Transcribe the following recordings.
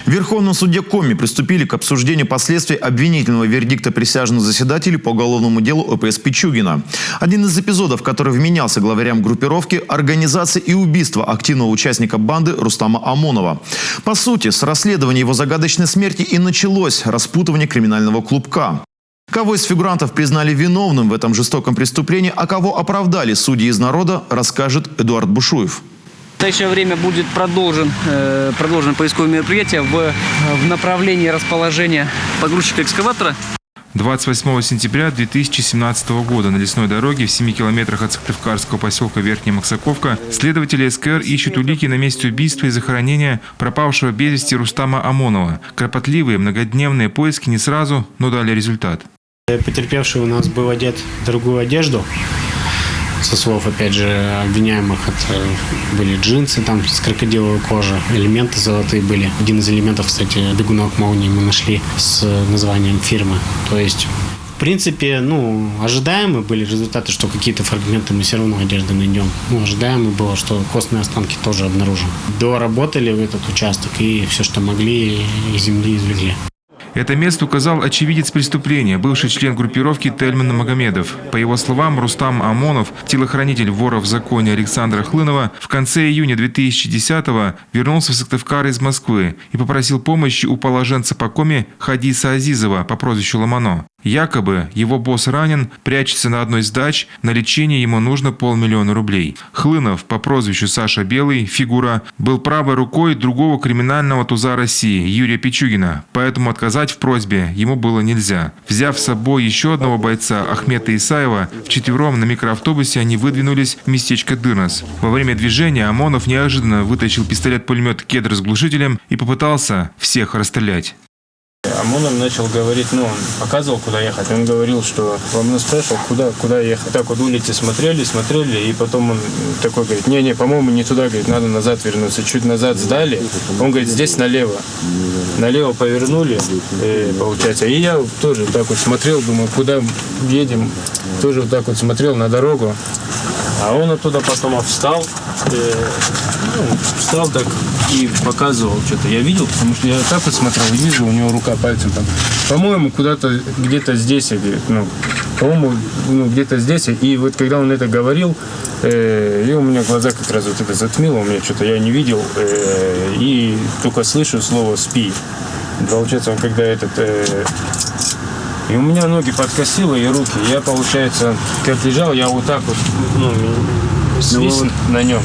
В Верховном суде Коми приступили к обсуждению последствий обвинительного вердикта присяжных заседателей по уголовному делу ОПС Пичугина. Один из эпизодов, который вменялся главарям группировки, организация и убийство активного участника банды Рустама Омонова. По сути, с расследования его загадочной смерти и началось распутывание криминального клубка. Кого из фигурантов признали виновным в этом жестоком преступлении, а кого оправдали судьи из народа, расскажет Эдуард Бушуев. В настоящее время будет продолжен поисковое мероприятие в направлении расположения погрузчика экскаватора. 28 сентября 2017 года на лесной дороге в 7 километрах от сыктывкарского поселка Верхняя Максаковка следователи СКР ищут улики на месте убийства и захоронения пропавшего без вести Рустама Омонова. Кропотливые многодневные поиски не сразу, но дали результат. Потерпевший у нас был одет в дорогую одежду. Со слов, опять же, обвиняемых, это были джинсы там с крокодиловой кожи, элементы золотые были. Один из элементов, кстати, бегунок молнии мы нашли с названием фирмы. То есть, в принципе, ожидаемы были результаты, что какие-то фрагменты мы все равно одежды найдем. Ожидаемо было, что костные останки тоже обнаружим. Доработали в этот участок и все, что могли, из земли извлекли. Это место указал очевидец преступления, бывший член группировки Тельман Магомедов. По его словам, Рустам Омонов, телохранитель вора в законе Александра Хлынова, в конце июня 2010-го вернулся в Сыктывкар из Москвы и попросил помощи у положенца по Коми Хадиса Азизова по прозвищу Ламано. Якобы его босс ранен, прячется на одной из дач, на лечение ему нужно 500 000 рублей. Хлынов по прозвищу Саша Белый, фигура, был правой рукой другого криминального туза России, Юрия Пичугина, поэтому отказать в просьбе ему было нельзя. Взяв с собой еще одного бойца, Ахмета Исаева, вчетвером на микроавтобусе они выдвинулись в местечко Дырнос. Во время движения Омонов неожиданно вытащил пистолет-пулемет «Кедр» с глушителем и попытался всех расстрелять. Омонов начал говорить, он показывал, куда ехать. Он говорил, что он спрашивал, куда ехать. Так вот улицы смотрели, и потом он такой говорит, не, по-моему, не туда, говорит, надо назад вернуться. Чуть назад сдали. Он говорит, здесь налево. Налево повернули, получается. И я тоже так вот смотрел, думаю, куда едем. Тоже вот так вот смотрел на дорогу. А он оттуда потом встал, так и показывал что-то. Я видел, потому что я так вот смотрел и вижу, у него рука пальцем там. По-моему, куда-то где-то здесь, по-моему, где-то здесь. И вот когда он это говорил, и у меня глаза как раз вот это затмило, у меня что-то я не видел, и только слышу слово «спи». Получается, он когда и у меня ноги подкосило и руки. Я, получается, как лежал, я вот так вот, свис на нем.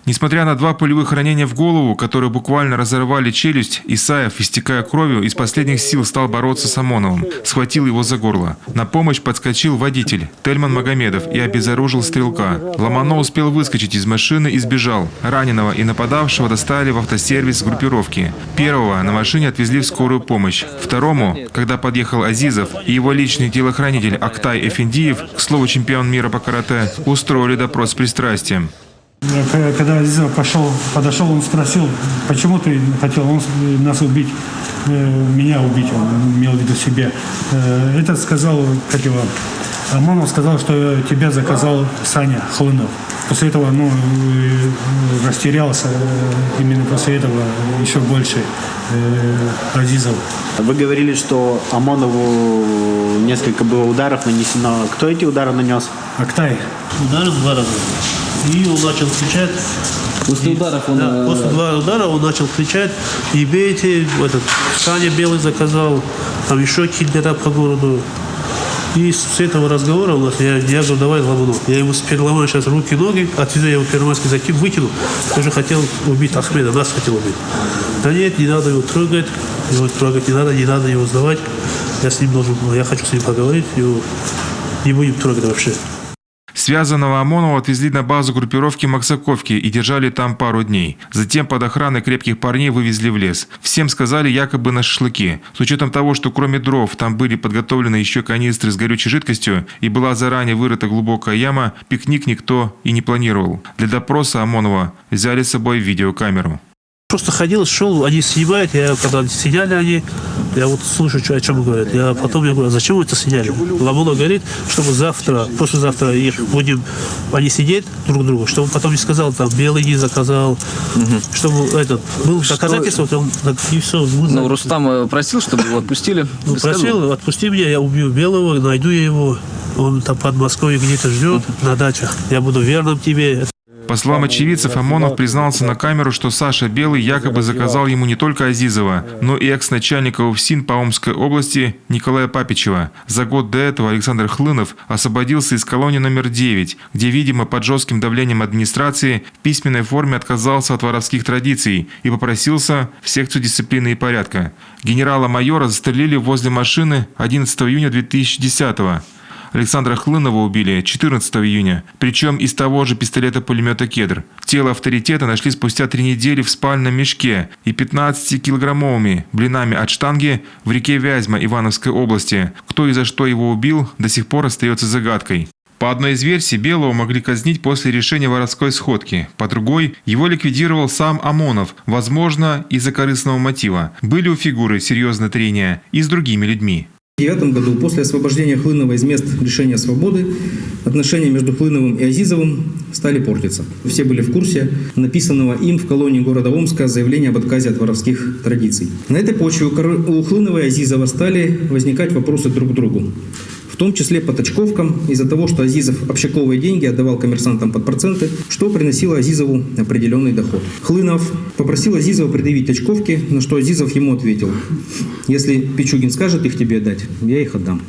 Несмотря на 2 пулевых ранения в голову, которые буквально разорвали челюсть, Исаев, истекая кровью, из последних сил стал бороться с Омоновым. Схватил его за горло. На помощь подскочил водитель Тельман Магомедов и обезоружил стрелка. Ламано успел выскочить из машины и сбежал. Раненого и нападавшего доставили в автосервис группировки. Первого на машине отвезли в скорую помощь. Второму, когда подъехал Азизов и его личный телохранитель Актай Эфендиев, к слову, чемпион мира по карате, устроили допрос с пристрастием. Когда Азизов подошел, он спросил, почему ты хотел нас убить, меня убить, он имел в виду себя. Это сказал, Омонов сказал, что тебя заказал Саня Хлынов. После этого, растерялся, именно после этого еще больше Азизов. Вы говорили, что Омонову несколько было ударов нанесено. Кто эти удары нанес? Актай. Ударил 2 раза. И он начал кричать. После ударов он... Да, после 2 удара он начал кричать. И бейте, Саня Белый заказал, там еще киллера по городу. И с этого разговора у нас, я говорю, давай Ламано. Я ему переломаю сейчас руки, ноги, отвезу, я его первомайский выкинул. Тоже хотел убить Ахмеда, нас хотел убить. Да нет, не надо его трогать не надо его сдавать. Я хочу с ним поговорить, его не будем трогать вообще. Связанного Омонова отвезли на базу группировки Максаковки и держали там пару дней. Затем под охраной крепких парней вывезли в лес. Всем сказали якобы на шашлыки. С учетом того, что кроме дров там были подготовлены еще канистры с горючей жидкостью и была заранее вырыта глубокая яма, пикник никто и не планировал. Для допроса Омонова взяли с собой видеокамеру. просто ходил, шел, они снимают, я когда сидели они, я вот слушаю, о чем говорят. Я потом я говорю, зачем вы это сняли? Ламонов говорит, чтобы завтра, послезавтра их будем, они сидеть друг другу, чтобы потом не сказал, там, белый не заказал, чтобы этот, был доказательство, и все. Ну, Рустам просил, чтобы его отпустили? Ну, просил, отпусти меня, я убью белого, найду я его, он там под Москвой где-то ждет на дачах, я буду верным тебе. По словам очевидцев, Омонов признался на камеру, что Саша Белый якобы заказал ему не только Азизова, но и экс-начальника УФСИН по Омской области Николая Папичева. За год до этого Александр Хлынов освободился из колонии номер 9, где, видимо, под жестким давлением администрации в письменной форме отказался от воровских традиций и попросился в секцию дисциплины и порядка. Генерала-майора застрелили возле машины 11 июня 2010-го. Александра Хлынова убили 14 июня, причем из того же пистолета-пулемета «Кедр». Тело авторитета нашли спустя 3 недели в спальном мешке и 15-килограммовыми блинами от штанги в реке Вязьма Ивановской области. Кто и за что его убил, до сих пор остается загадкой. По одной из версий, Белого могли казнить после решения воровской сходки. По другой, его ликвидировал сам Омонов, возможно, из-за корыстного мотива. Были у фигуры серьезные трения и с другими людьми. В 2009 году, после освобождения Хлынова из мест лишения свободы, отношения между Хлыновым и Азизовым стали портиться. Все были в курсе написанного им в колонии города Омска заявления об отказе от воровских традиций. На этой почве у Хлынова и Азизова стали возникать вопросы друг к другу. В том числе по точковкам, из-за того, что Азизов общаковые деньги отдавал коммерсантам под проценты, что приносило Азизову определенный доход. Хлынов попросил Азизова предъявить точковки, на что Азизов ему ответил: «Если Пичугин скажет их тебе дать, я их отдам».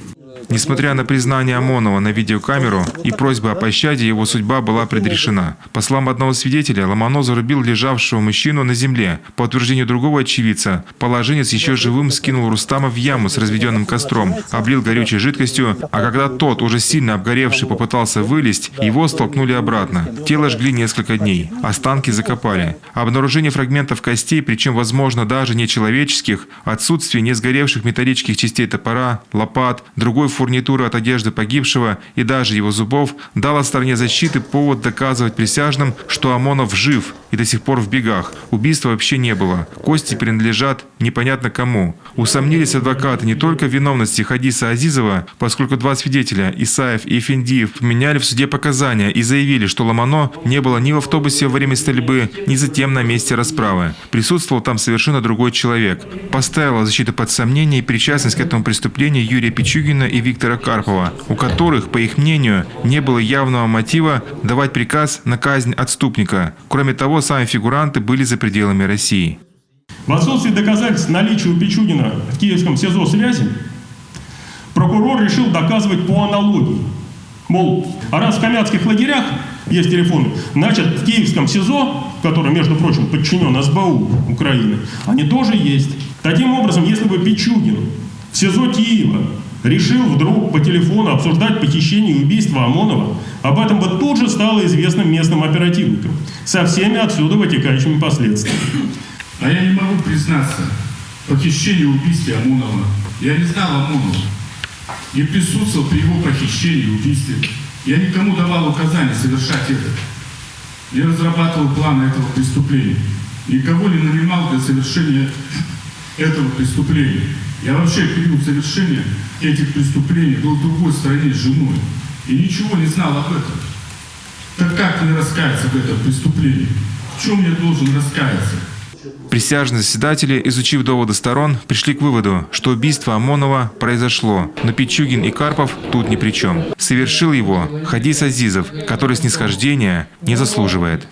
Несмотря на признание Омонова на видеокамеру и просьбы о пощаде, его судьба была предрешена. По словам одного свидетеля, Ломонов зарубил лежавшего мужчину на земле. По утверждению другого очевидца, положенец еще живым скинул Рустама в яму с разведенным костром, облил горючей жидкостью, а когда тот, уже сильно обгоревший, попытался вылезть, его столкнули обратно. Тело жгли несколько дней, останки закопали. Обнаружение фрагментов костей, причем, возможно, даже не человеческих, отсутствие не сгоревших металлических частей топора, лопат, другой фурнитуры от одежды погибшего и даже его зубов дало стороне защиты повод доказывать присяжным, что Омонов жив и до сих пор в бегах. Убийства вообще не было. Кости принадлежат непонятно кому. Усомнились адвокаты не только в виновности Хадиса Азизова, поскольку 2 свидетеля, Исаев и Эфендиев, поменяли в суде показания и заявили, что Ломано не было ни в автобусе во время стрельбы, ни затем на месте расправы. Присутствовал там совершенно другой человек. Поставила защита под сомнение и причастность к этому преступлению Юрия Пичугина и Виктора Карпова, у которых, по их мнению, не было явного мотива давать приказ на казнь отступника. Кроме того, сами фигуранты были за пределами России. В отсутствии доказательств наличия у Пичугина в киевском СИЗО связи, прокурор решил доказывать по аналогии. Мол, а раз в камятских лагерях есть телефоны, значит, в киевском СИЗО, который, между прочим, подчинен СБУ Украины, они тоже есть. Таким образом, если бы Пичугин в СИЗО Киева решил вдруг по телефону обсуждать похищение и убийство Омонова, об этом бы тут же стало известным местным оперативникам, со всеми отсюда вытекающими последствиями. А я не могу признаться, похищение и убийстве Омонова. Я не знал Омонова, не присутствовал при его похищении и убийстве. Я никому давал указания совершать это. Я разрабатывал планы этого преступления. Никого не нанимал для совершения этого преступления. Я вообще в период совершения этих преступлений был в другой стране с женой. И ничего не знал об этом. Так как мне раскаяться в этом преступлении? В чем я должен раскаяться? Присяжные заседатели, изучив доводы сторон, пришли к выводу, что убийство Омонова произошло, но Пичугин и Карпов тут ни при чем. Совершил его Хадис Азизов, который снисхождения не заслуживает.